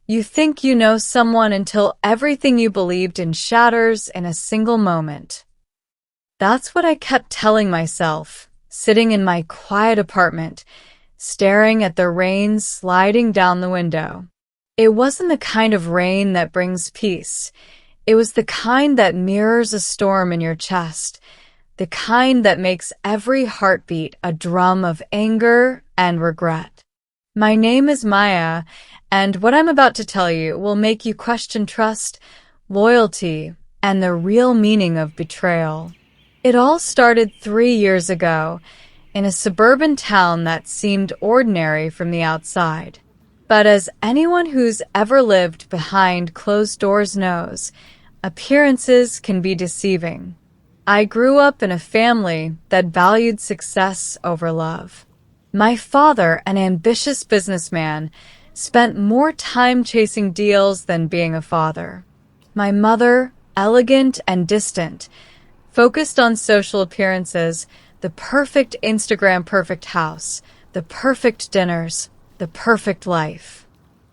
You think you know someone until everything you believed in shatters in a single moment. That's what I kept telling myself, sitting in my quiet apartment, staring at the rain sliding down the window. It wasn't the kind of rain that brings peace. It was the kind that mirrors a storm in your chest, the kind that makes every heartbeat a drum of anger and regret. My name is Maya, and what I'm about to tell you will make you question trust, loyalty, and the real meaning of betrayal. It all started 3 years ago, in a suburban town that seemed ordinary from the outside. But as anyone who's ever lived behind closed doors knows, appearances can be deceiving. I grew up in a family that valued success over love. My father, an ambitious businessman, spent more time chasing deals than being a father. My mother, elegant and distant, focused on social appearances, the perfect Instagram perfect house, the perfect dinners, the perfect life.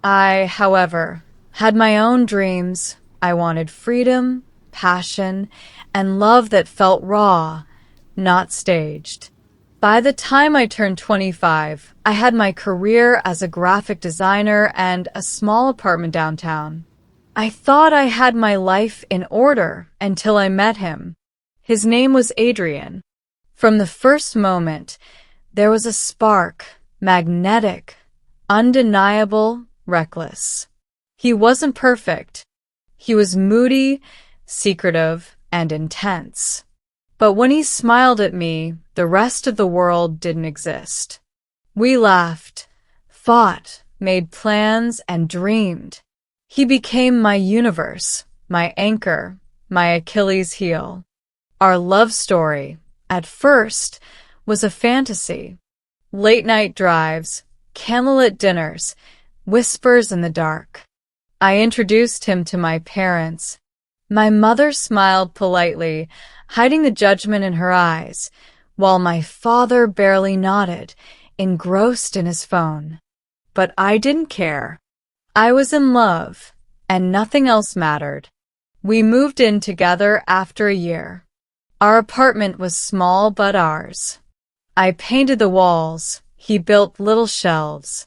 I, however, had my own dreams. I wanted freedom, passion, and love that felt raw, not staged. By the time I turned 25, I had my career as a graphic designer and a small apartment downtown. I thought I had my life in order until I met him. His name was Adrian. From the first moment, there was a spark, magnetic, undeniable, reckless. He wasn't perfect. He was moody, secretive, and intense. But when he smiled at me, the rest of the world didn't exist. We laughed, fought, made plans, and dreamed. He became my universe, my anchor, my Achilles heel. Our love story, at first, was a fantasy. Late-night drives, candlelit dinners, whispers in the dark. I introduced him to my parents. My mother smiled politely, hiding the judgment in her eyes, while my father barely nodded, engrossed in his phone. But I didn't care. I was in love, and nothing else mattered. We moved in together after a year. Our apartment was small but ours. I painted the walls. He built little shelves.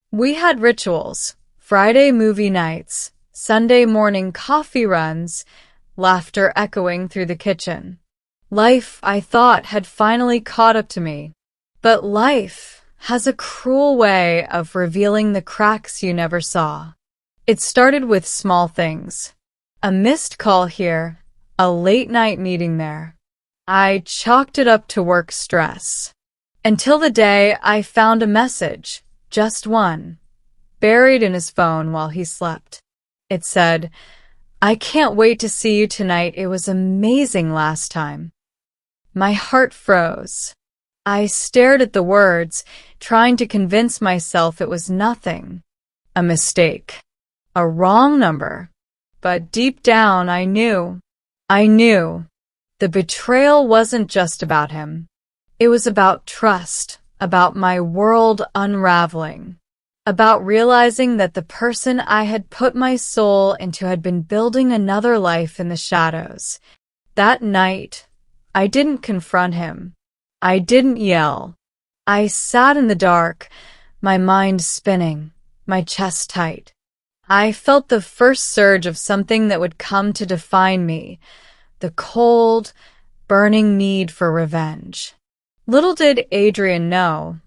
We had rituals, Friday movie nights, Sunday morning coffee runs, laughter echoing through the kitchen. Life, I thought, had finally caught up to me. But life has a cruel way of revealing the cracks you never saw. It started with small things. A missed call here, a late-night meeting there. I chalked it up to work stress. Until the day I found a message, just one, buried in his phone while he slept. It said, "I can't wait to see you tonight. It was amazing last time." My heart froze. I stared at the words, trying to convince myself it was nothing. A mistake. A wrong number. But deep down, I knew. The betrayal wasn't just about him. It was about trust, about my world unraveling, about realizing that the person I had put my soul into had been building another life in the shadows. That night, I didn't confront him. I didn't yell. I sat in the dark, my mind spinning, my chest tight. I felt the first surge of something that would come to define me, the cold, burning need for revenge. Little did Adrian know,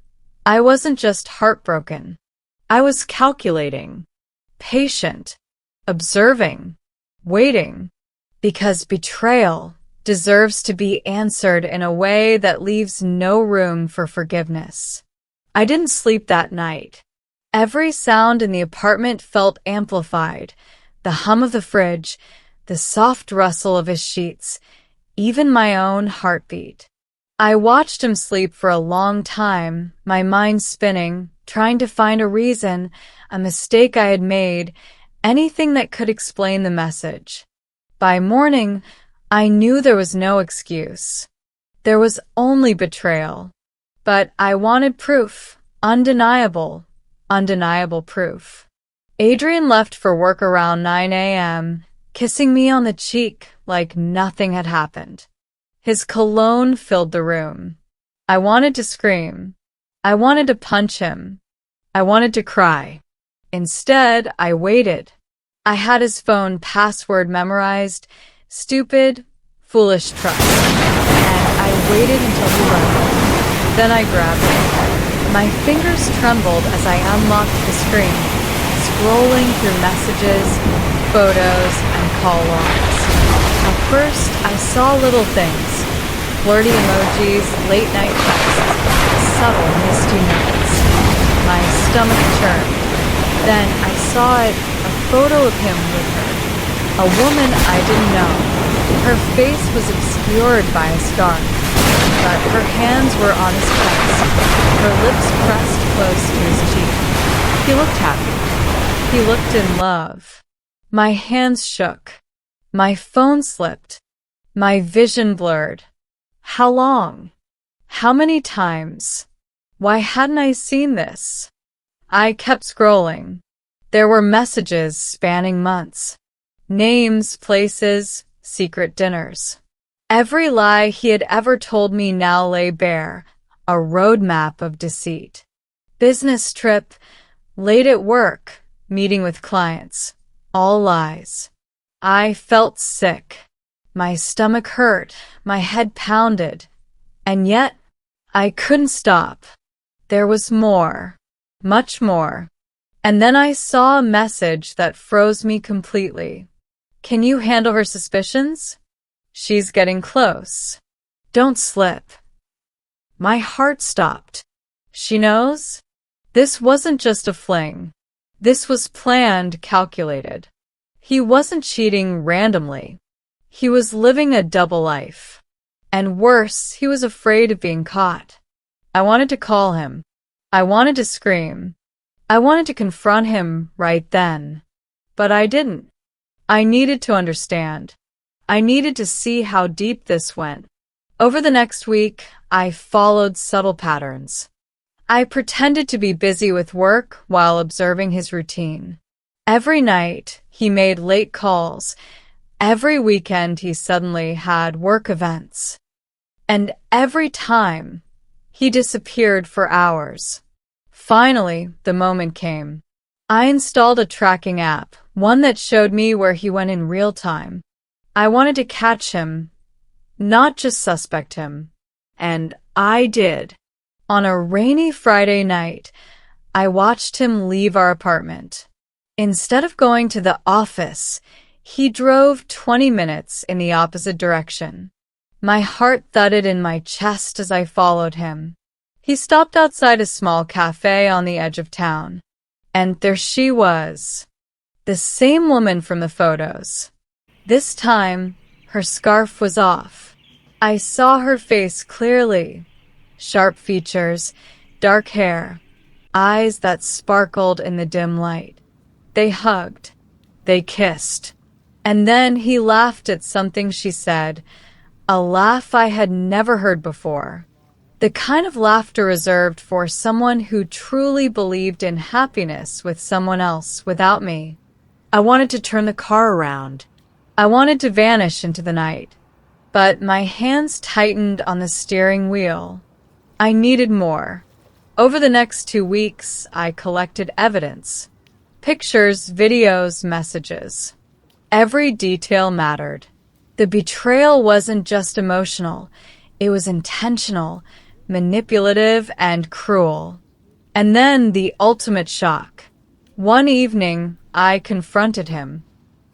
I wasn't just heartbroken. I was calculating, patient, observing, waiting, because betrayal deserves to be answered in a way that leaves no room for forgiveness. I didn't sleep that night. Every sound in the apartment felt amplified, the hum of the fridge, the soft rustle of his sheets, even my own heartbeat. I watched him sleep for a long time, my mind spinning, trying to find a reason, a mistake I had made, anything that could explain the message. By morning, I knew there was no excuse. There was only betrayal. But I wanted proof, undeniable proof. Adrian left for work around 9 a.m., kissing me on the cheek like nothing had happened. His cologne filled the room. I wanted to scream. I wanted to punch him. I wanted to cry. Instead, I waited. I had his phone password memorized. Stupid, foolish trust. And I waited until he left. Then I grabbed it. My fingers trembled as I unlocked the screen, scrolling through messages, photos, and call logs. At first, I saw little things. Flirty emojis, late-night texts, subtle, misty notes. My stomach churned. Then I saw it, a photo of him with her. A woman I didn't know. Her face was obscured by a scarf, but her hands were on his chest, her lips pressed close to his cheek. He looked happy. He looked in love. My hands shook. My phone slipped. My vision blurred. How long? How many times? Why hadn't I seen this? I kept scrolling. There were messages spanning months. Names, places, secret dinners. Every lie he had ever told me now lay bare, a roadmap of deceit. Business trip, late at work, meeting with clients, all lies. I felt sick. My stomach hurt, my head pounded, and yet I couldn't stop. There was more, much more. And then I saw a message that froze me completely. Can you handle her suspicions? She's getting close. Don't slip. My heart stopped. She knows? This wasn't just a fling. This was planned, calculated. He wasn't cheating randomly. He was living a double life. And worse, he was afraid of being caught. I wanted to call him. I wanted to scream. I wanted to confront him right then. But I didn't. I needed to understand. I needed to see how deep this went. Over the next week, I followed subtle patterns. I pretended to be busy with work while observing his routine. Every night, he made late calls. Every weekend, he suddenly had work events. And every time, he disappeared for hours. Finally, the moment came. I installed a tracking app, one that showed me where he went in real time. I wanted to catch him, not just suspect him. And I did. On a rainy Friday night, I watched him leave our apartment. Instead of going to the office, he drove 20 minutes in the opposite direction. My heart thudded in my chest as I followed him. He stopped outside a small cafe on the edge of town. And there she was, the same woman from the photos. This time, her scarf was off. I saw her face clearly. Sharp features, dark hair, eyes that sparkled in the dim light. They hugged. They kissed. And then he laughed at something she said, a laugh I had never heard before. The kind of laughter reserved for someone who truly believed in happiness with someone else without me. I wanted to turn the car around. I wanted to vanish into the night. But my hands tightened on the steering wheel. I needed more. Over the next 2 weeks, I collected evidence. Pictures, videos, messages. Every detail mattered. The betrayal wasn't just emotional. It was intentional, manipulative, and cruel. And then the ultimate shock. One evening, I confronted him.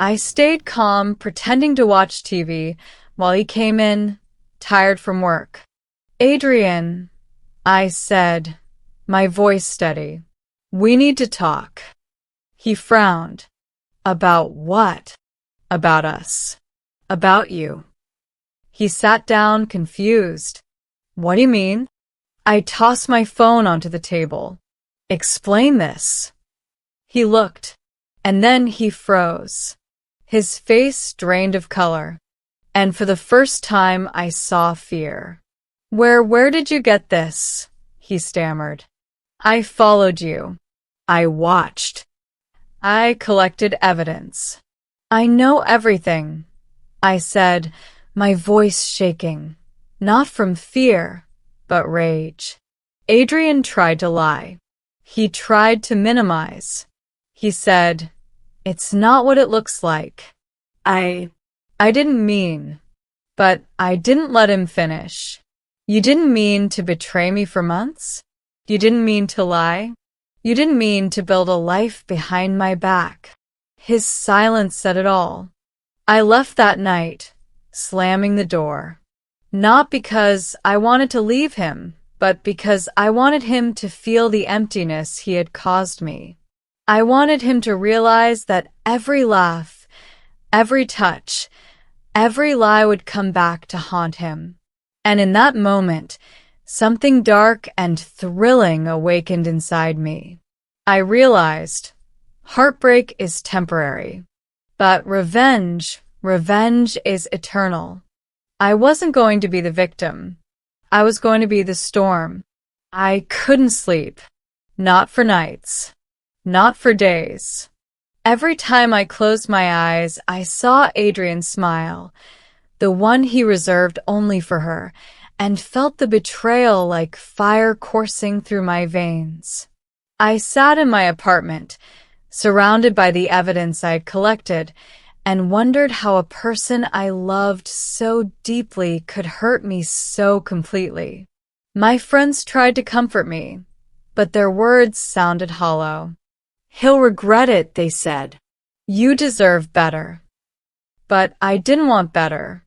I stayed calm, pretending to watch TV, while he came in, tired from work. Adrian, I said, my voice steady. We need to talk. He frowned. About what? About us. About you. He sat down, confused. What do you mean? I tossed my phone onto the table. Explain this. He looked, and then he froze. His face drained of color, and for the first time I saw fear. Where did you get this? He stammered. I followed you. I watched. I collected evidence. I know everything, I said, my voice shaking, not from fear, but rage. Adrian tried to lie. He tried to minimize. He said, "It's not what it looks like." I didn't mean, but I didn't let him finish. You didn't mean to betray me for months? You didn't mean to lie? You didn't mean to build a life behind my back? His silence said it all. I left that night, slamming the door. Not because I wanted to leave him, but because I wanted him to feel the emptiness he had caused me. I wanted him to realize that every laugh, every touch, every lie would come back to haunt him. And in that moment, something dark and thrilling awakened inside me. I realized heartbreak is temporary, but revenge is eternal. I wasn't going to be the victim. I was going to be the storm. I couldn't sleep. Not for nights. Not for days. Every time I closed my eyes, I saw Adrian smile, the one he reserved only for her, and felt the betrayal like fire coursing through my veins. I sat in my apartment, surrounded by the evidence I had collected, and wondered how a person I loved so deeply could hurt me so completely. My friends tried to comfort me, but their words sounded hollow. "He'll regret it," they said. "You deserve better." But I didn't want better.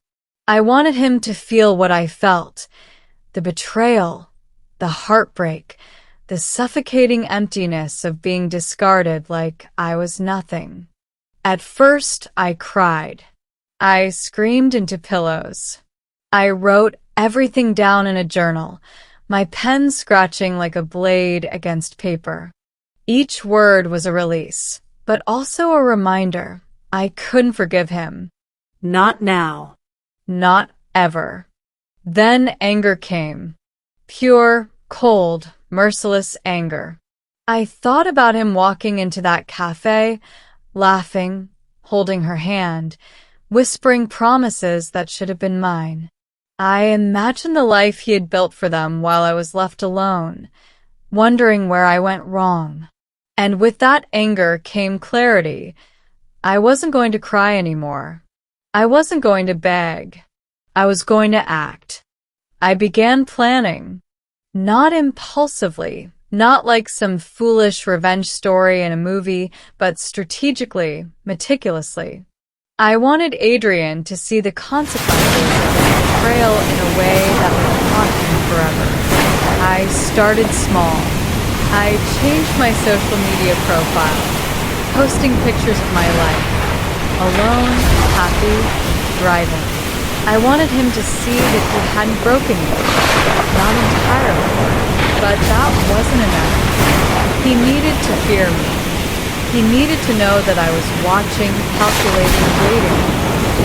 I wanted him to feel what I felt, the betrayal, the heartbreak, the suffocating emptiness of being discarded like I was nothing. At first, I cried. I screamed into pillows. I wrote everything down in a journal, my pen scratching like a blade against paper. Each word was a release, but also a reminder I couldn't forgive him. Not now. Not ever. Then anger came. Pure, cold, merciless anger. I thought about him walking into that cafe, laughing, holding her hand, whispering promises that should have been mine. I imagined the life he had built for them while I was left alone, wondering where I went wrong. And with that anger came clarity. I wasn't going to cry anymore. I wasn't going to beg. I was going to act. I began planning. Not impulsively, not like some foolish revenge story in a movie, but strategically, meticulously. I wanted Adrian to see the consequences of his betrayal in a way that would haunt him forever. I started small. I changed my social media profile, posting pictures of my life, alone, happy, thriving. I wanted him to see that he hadn't broken me, not entirely, but that wasn't enough. He needed to fear me. He needed to know that I was watching, calculating, waiting.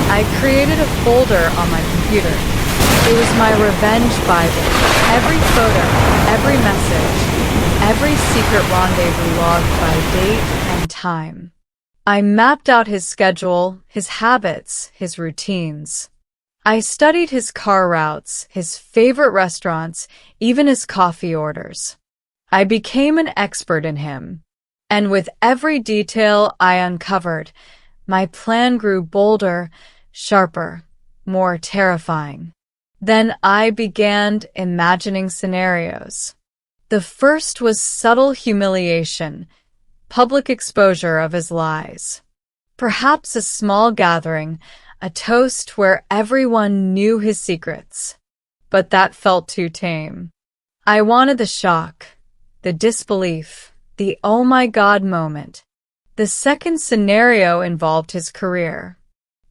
I created a folder on my computer. It was my revenge Bible. Every photo, every message, every secret rendezvous logged by date and time. I mapped out his schedule, his habits, his routines. I studied his car routes, his favorite restaurants, even his coffee orders. I became an expert in him. And with every detail I uncovered, my plan grew bolder, sharper, more terrifying. Then I began imagining scenarios. The first was subtle humiliation, public exposure of his lies. Perhaps a small gathering, a toast where everyone knew his secrets. But that felt too tame. I wanted the shock, the disbelief, the oh my god moment. The second scenario involved his career.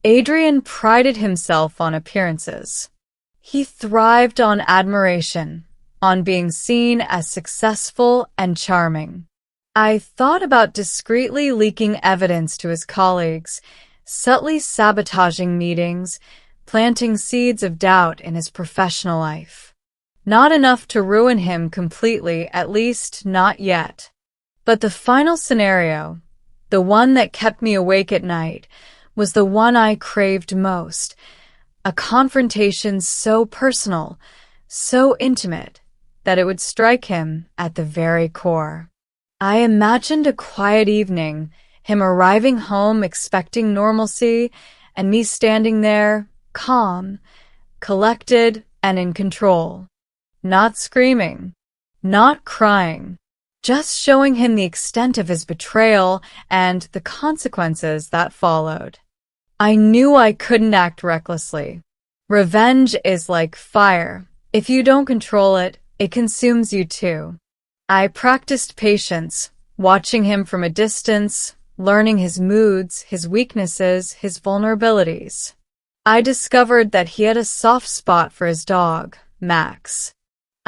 Adrian prided himself on appearances. He thrived on admiration, on being seen as successful and charming. I thought about discreetly leaking evidence to his colleagues, subtly sabotaging meetings, planting seeds of doubt in his professional life. Not enough to ruin him completely, at least not yet. But the final scenario, the the one that kept me awake at night, was the one I craved most. A confrontation so personal, so intimate, that it would strike him at the very core. I imagined a quiet evening, him arriving home expecting normalcy, and me standing there, calm, collected, and in control. Not screaming, not crying, just showing him the extent of his betrayal and the consequences that followed. I knew I couldn't act recklessly. Revenge is like fire. If you don't control it, it consumes you too. I practiced patience, watching him from a distance, learning his moods, his weaknesses, his vulnerabilities. I discovered that he had a soft spot for his dog, Max.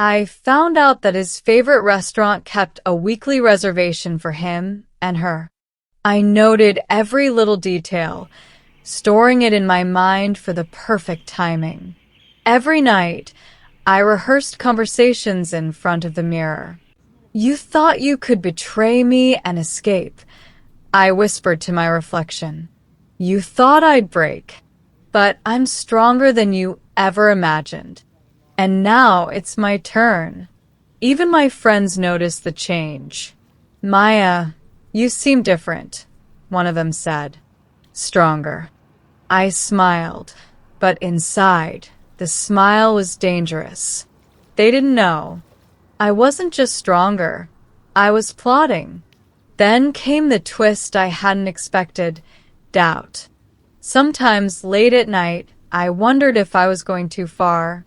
I found out that his favorite restaurant kept a weekly reservation for him and her. I noted every little detail, storing it in my mind for the perfect timing. Every night, I rehearsed conversations in front of the mirror. "You thought you could betray me and escape," I whispered to my reflection. "You thought I'd break, but I'm stronger than you ever imagined. And now it's my turn." Even my friends noticed the change. "Maya, you seem different," one of them said. "Stronger." I smiled, but inside, the smile was dangerous. They didn't know. I wasn't just stronger. I was plotting. Then came the twist I hadn't expected: doubt. Sometimes late at night, I wondered if I was going too far.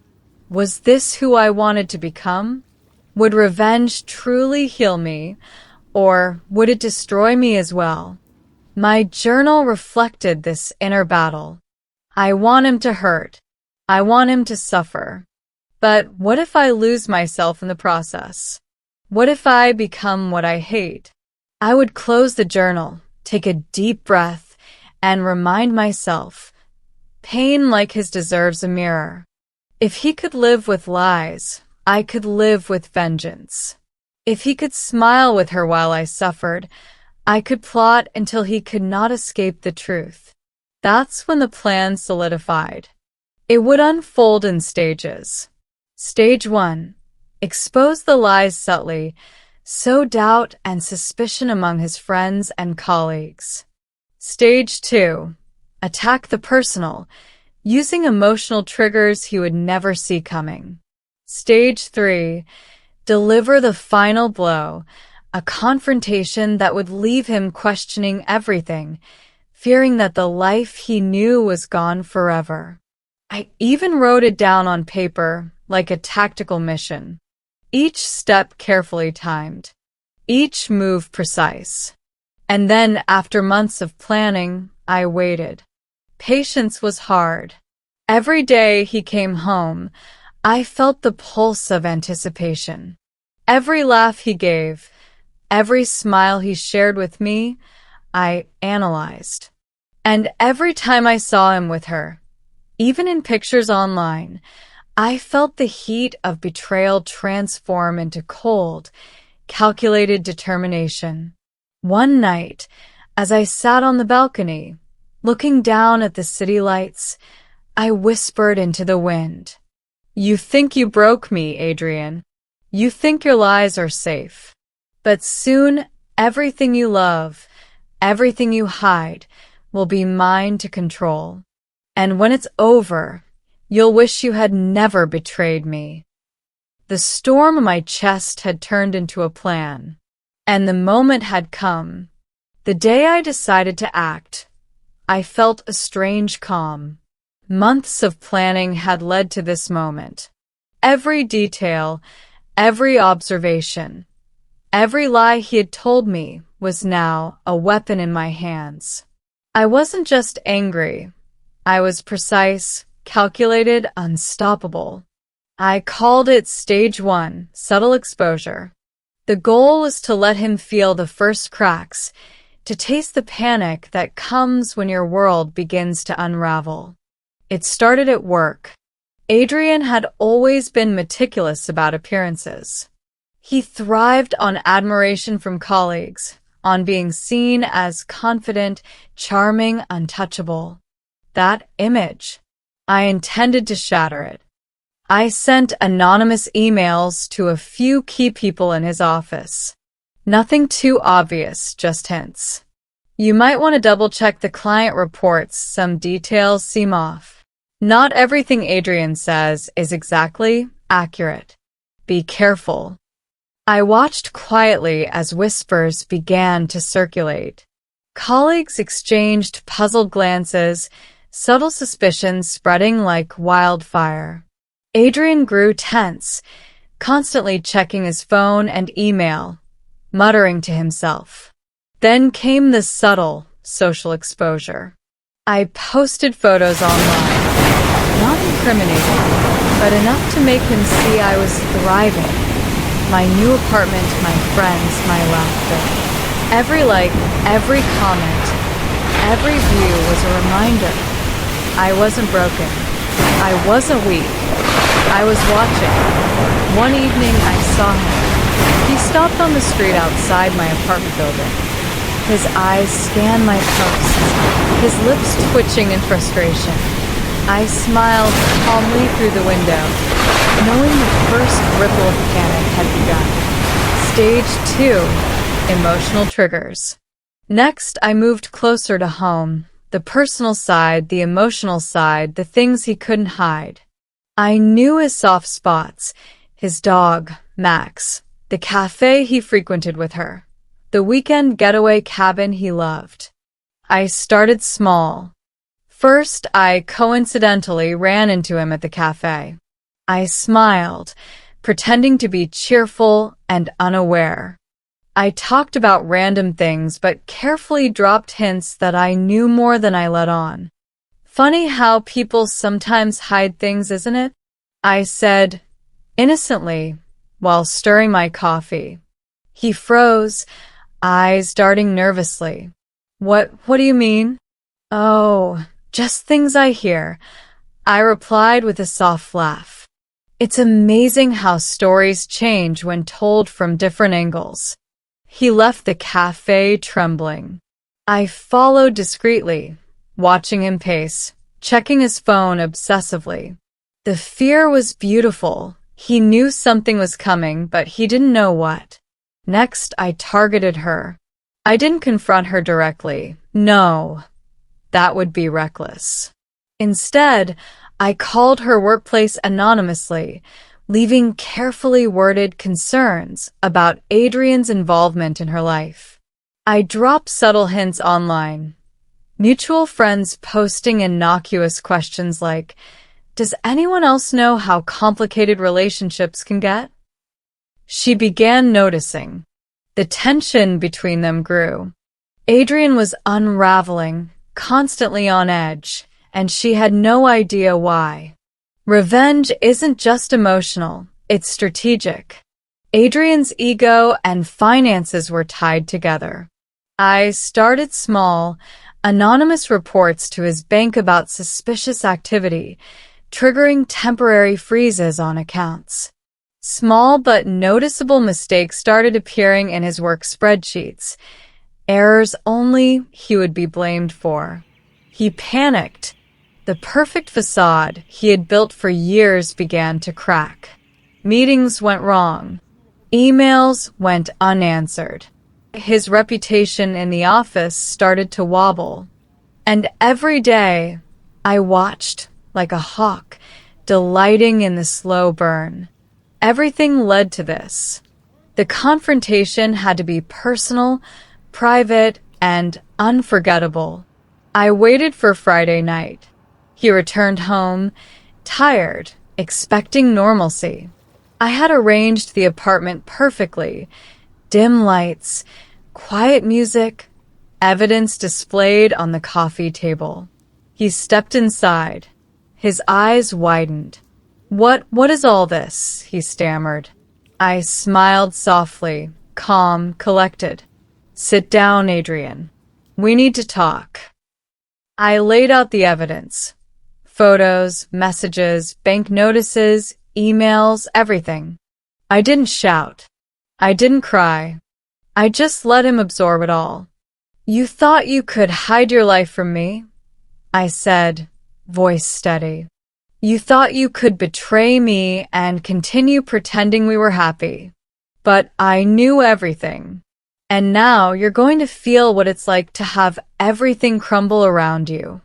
Was this who I wanted to become? Would revenge truly heal me, or would it destroy me as well? My journal reflected this inner battle. I want him to hurt. I want him to suffer. But what if I lose myself in the process? What if I become what I hate? I would close the journal, take a deep breath, and remind myself, pain like his deserves a mirror. If he could live with lies, I could live with vengeance. If he could smile with her while I suffered, I could plot until he could not escape the truth. That's when the plan solidified. It would unfold in stages. Stage 1. Expose the lies subtly, sow doubt and suspicion among his friends and colleagues. Stage 2. Attack the personal, using emotional triggers he would never see coming. Stage 3. Deliver the final blow, a confrontation that would leave him questioning everything, fearing that the life he knew was gone forever. I even wrote it down on paper, like a tactical mission. Each step carefully timed, each move precise. And then, after months of planning, I waited. Patience was hard. Every day he came home, I felt the pulse of anticipation. Every laugh he gave, every smile he shared with me, I analyzed. And every time I saw him with her, even in pictures online, I felt the heat of betrayal transform into cold, calculated determination. One night, as I sat on the balcony, looking down at the city lights, I whispered into the wind, "You think you broke me, Adrian. You think your lies are safe. But soon, everything you love, everything you hide, will be mine to control. And when it's over, you'll wish you had never betrayed me." The storm in my chest had turned into a plan, and the moment had come. The day I decided to act, I felt a strange calm. Months of planning had led to this moment. Every detail, every observation, every lie he had told me was now a weapon in my hands. I wasn't just angry. I was precise, calculated, unstoppable. I called it Stage 1, subtle exposure. The goal was to let him feel the first cracks, to taste the panic that comes when your world begins to unravel. It started at work. Adrian had always been meticulous about appearances. He thrived on admiration from colleagues, on being seen as confident, charming, untouchable. That image. I intended to shatter it. I sent anonymous emails to a few key people in his office. Nothing too obvious, just hints. You might want to double-check the client reports. Some details seem off. Not everything Adrian says is exactly accurate. Be careful. I watched quietly as whispers began to circulate. Colleagues exchanged puzzled glances, subtle suspicions spreading like wildfire. Adrian grew tense, constantly checking his phone and email, muttering to himself. Then came the subtle social exposure. I posted photos online, not incriminating, but enough to make him see I was thriving. My new apartment, my friends, my laughter. Every like, every comment, every view was a reminder. I wasn't broken. I wasn't weak. I was watching. One evening I saw him. He stopped on the street outside my apartment building. His eyes scanned my posts, his lips twitching in frustration. I smiled calmly through the window, knowing the first ripple of panic had begun. Stage 2. Emotional triggers. Next, I moved closer to home. The personal side, the emotional side, the things he couldn't hide. I knew his soft spots, his dog, Max, the cafe he frequented with her, the weekend getaway cabin he loved. I started small. First, I coincidentally ran into him at the cafe. I smiled, pretending to be cheerful and unaware. I talked about random things but carefully dropped hints that I knew more than I let on. Funny how people sometimes hide things, isn't it? I said, innocently, while stirring my coffee. He froze, eyes darting nervously. What do you mean? Oh, just things I hear. I replied with a soft laugh. It's amazing how stories change when told from different angles. He left the cafe trembling. I followed discreetly, watching him pace, checking his phone obsessively. The fear was beautiful. He knew something was coming, but he didn't know what. Next, I targeted her. I didn't confront her directly. No, that would be reckless. Instead, I called her workplace anonymously, leaving carefully worded concerns about Adrian's involvement in her life. I dropped subtle hints online. Mutual friends posting innocuous questions like, "Does anyone else know how complicated relationships can get?" She began noticing. The tension between them grew. Adrian was unraveling, constantly on edge, and she had no idea why. Revenge isn't just emotional, it's strategic. Adrian's ego and finances were tied together. I started small, anonymous reports to his bank about suspicious activity, triggering temporary freezes on accounts. Small but noticeable mistakes started appearing in his work spreadsheets. Errors only he would be blamed for. He panicked. The perfect facade he had built for years began to crack. Meetings went wrong. Emails went unanswered. His reputation in the office started to wobble. And every day, I watched, like a hawk, delighting in the slow burn. Everything led to this. The confrontation had to be personal, private, and unforgettable. I waited for Friday night. He returned home, tired, expecting normalcy. I had arranged the apartment perfectly. Dim lights, quiet music, evidence displayed on the coffee table. He stepped inside. His eyes widened. What is all this?" he stammered. I smiled softly, calm, collected. "Sit down, Adrian. We need to talk." I laid out the evidence. Photos, messages, bank notices, emails, everything. I didn't shout. I didn't cry. I just let him absorb it all. You thought you could hide your life from me? I said, voice steady. You thought you could betray me and continue pretending we were happy. But I knew everything. And now you're going to feel what it's like to have everything crumble around you.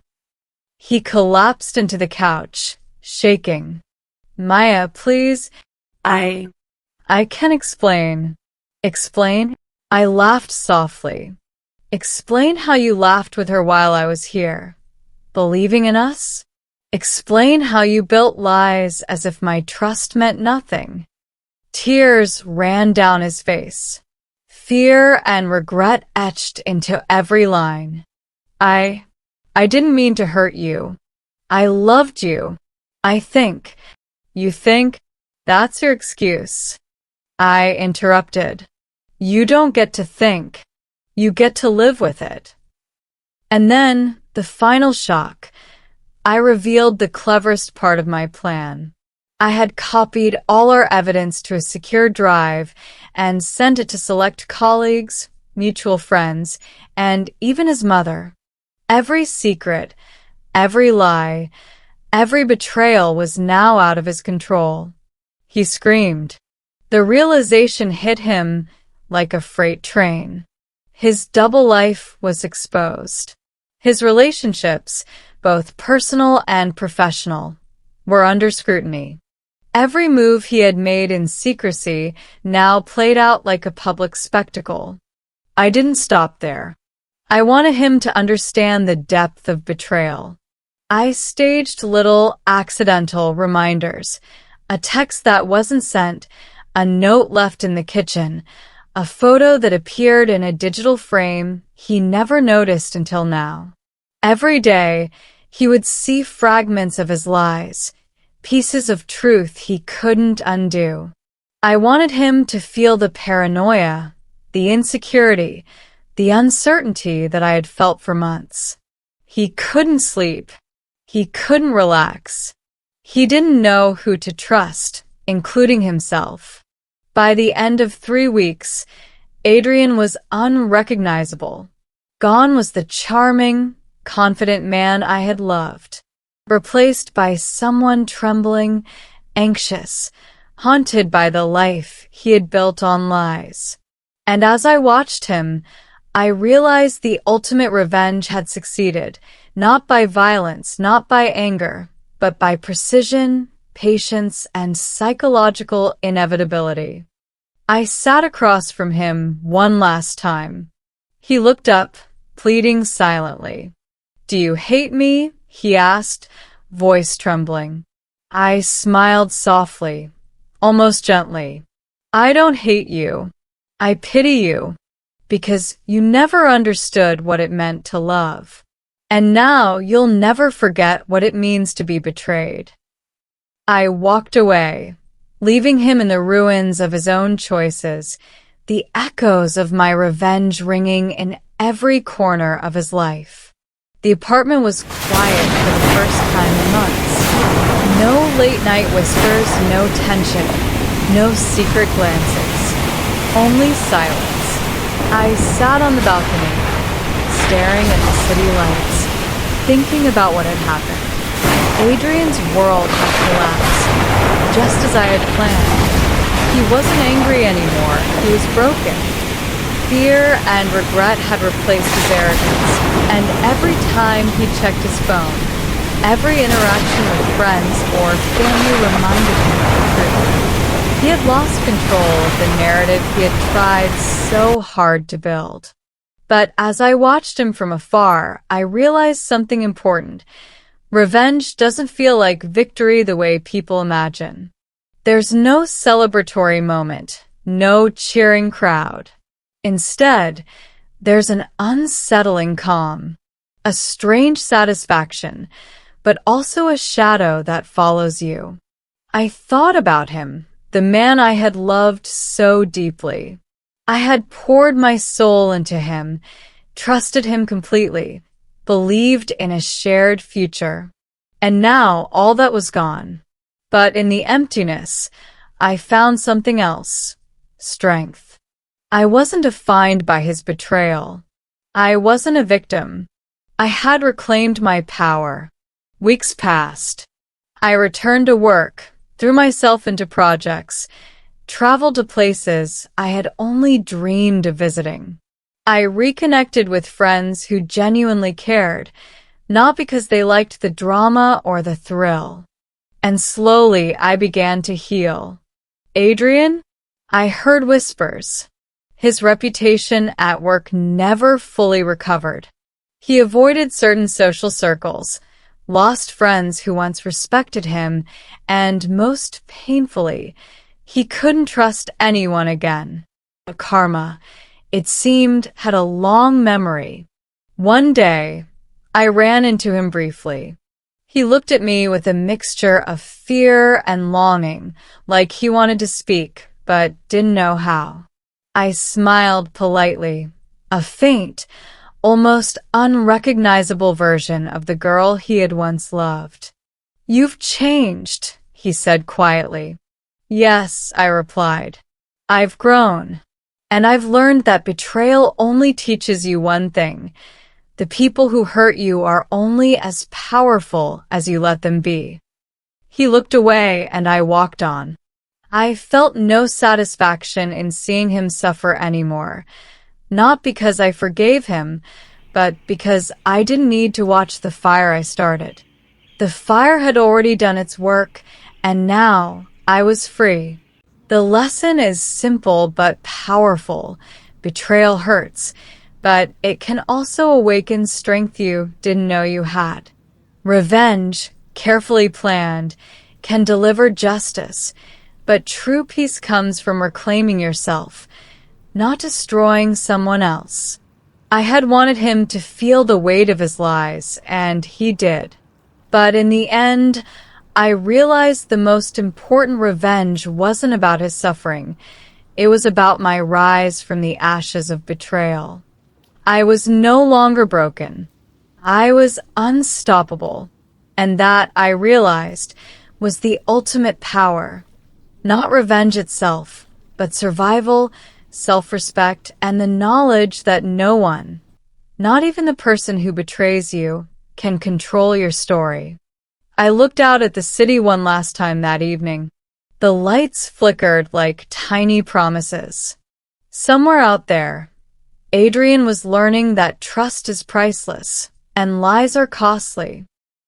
He collapsed into the couch, shaking. Maya, please. I can explain. Explain? I laughed softly. Explain how you laughed with her while I was here. Believing in us? Explain how you built lies as if my trust meant nothing. Tears ran down his face. Fear and regret etched into every line. I didn't mean to hurt you. I loved you. I think. You think? That's your excuse. I interrupted. You don't get to think. You get to live with it. And then, the final shock. I revealed the cleverest part of my plan. I had copied all our evidence to a secure drive and sent it to select colleagues, mutual friends, and even his mother. Every secret, every lie, every betrayal was now out of his control. He screamed. The realization hit him like a freight train. His double life was exposed. His relationships, both personal and professional, were under scrutiny. Every move he had made in secrecy now played out like a public spectacle. I didn't stop there. I wanted him to understand the depth of betrayal. I staged little accidental reminders, a text that wasn't sent, a note left in the kitchen, a photo that appeared in a digital frame he never noticed until now. Every day, he would see fragments of his lies, pieces of truth he couldn't undo. I wanted him to feel the paranoia, the insecurity, the uncertainty that I had felt for months. He couldn't sleep. He couldn't relax. He didn't know who to trust, including himself. By the end of 3 weeks, Adrian was unrecognizable. Gone was the charming, confident man I had loved, replaced by someone trembling, anxious, haunted by the life he had built on lies. And as I watched him, I realized the ultimate revenge had succeeded, not by violence, not by anger, but by precision, patience, and psychological inevitability. I sat across from him one last time. He looked up, pleading silently. "Do you hate me?" he asked, voice trembling. I smiled softly, almost gently. "I don't hate you. I pity you, because you never understood what it meant to love. And now you'll never forget what it means to be betrayed." I walked away, leaving him in the ruins of his own choices, the echoes of my revenge ringing in every corner of his life. The apartment was quiet for the first time in months. No late-night whispers, no tension, no secret glances. Only silence. I sat on the balcony, staring at the city lights, thinking about what had happened. Adrian's world had collapsed, just as I had planned. He wasn't angry anymore, he was broken. Fear and regret had replaced his arrogance, and every time he checked his phone, every interaction with friends or family reminded him of the truth. He had lost control of the narrative he had tried so hard to build. But as I watched him from afar, I realized something important. Revenge doesn't feel like victory the way people imagine. There's no celebratory moment, no cheering crowd. Instead, there's an unsettling calm, a strange satisfaction, but also a shadow that follows you. I thought about him, the man I had loved so deeply. I had poured my soul into him, trusted him completely, believed in a shared future. And now all that was gone. But in the emptiness, I found something else: strength. I wasn't defined by his betrayal. I wasn't a victim. I had reclaimed my power. Weeks passed. I returned to work, threw myself into projects, traveled to places I had only dreamed of visiting. I reconnected with friends who genuinely cared, not because they liked the drama or the thrill. And slowly I began to heal. Adrian? I heard whispers. His reputation at work never fully recovered. He avoided certain social circles, lost friends who once respected him, and most painfully, he couldn't trust anyone again. But karma, it seemed, had a long memory. One day, I ran into him briefly. He looked at me with a mixture of fear and longing, like he wanted to speak, but didn't know how. I smiled politely, a faint, almost unrecognizable version of the girl he had once loved. "You've changed," he said quietly. "Yes," I replied. "I've grown. And I've learned that betrayal only teaches you one thing. The people who hurt you are only as powerful as you let them be." He looked away and I walked on. I felt no satisfaction in seeing him suffer anymore, not because I forgave him, but because I didn't need to watch the fire I started. The fire had already done its work, and now I was free. The lesson is simple but powerful. Betrayal hurts, but it can also awaken strength you didn't know you had. Revenge, carefully planned, can deliver justice, but true peace comes from reclaiming yourself, not destroying someone else. I had wanted him to feel the weight of his lies, and he did. But in the end, I realized the most important revenge wasn't about his suffering. It was about my rise from the ashes of betrayal. I was no longer broken. I was unstoppable. And that, I realized, was the ultimate power. Not revenge itself, but survival, self-respect, and the knowledge that no one, not even the person who betrays you, can control your story. I looked out at the city one last time that evening. The lights flickered like tiny promises. Somewhere out there, Adrian was learning that trust is priceless and lies are costly.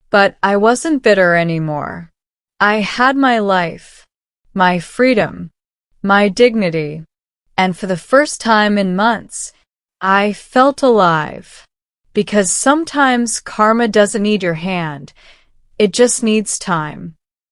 But I wasn't bitter anymore. I had my life, my freedom, my dignity, and for the first time in months, I felt alive. Because sometimes karma doesn't need your hand, it just needs time.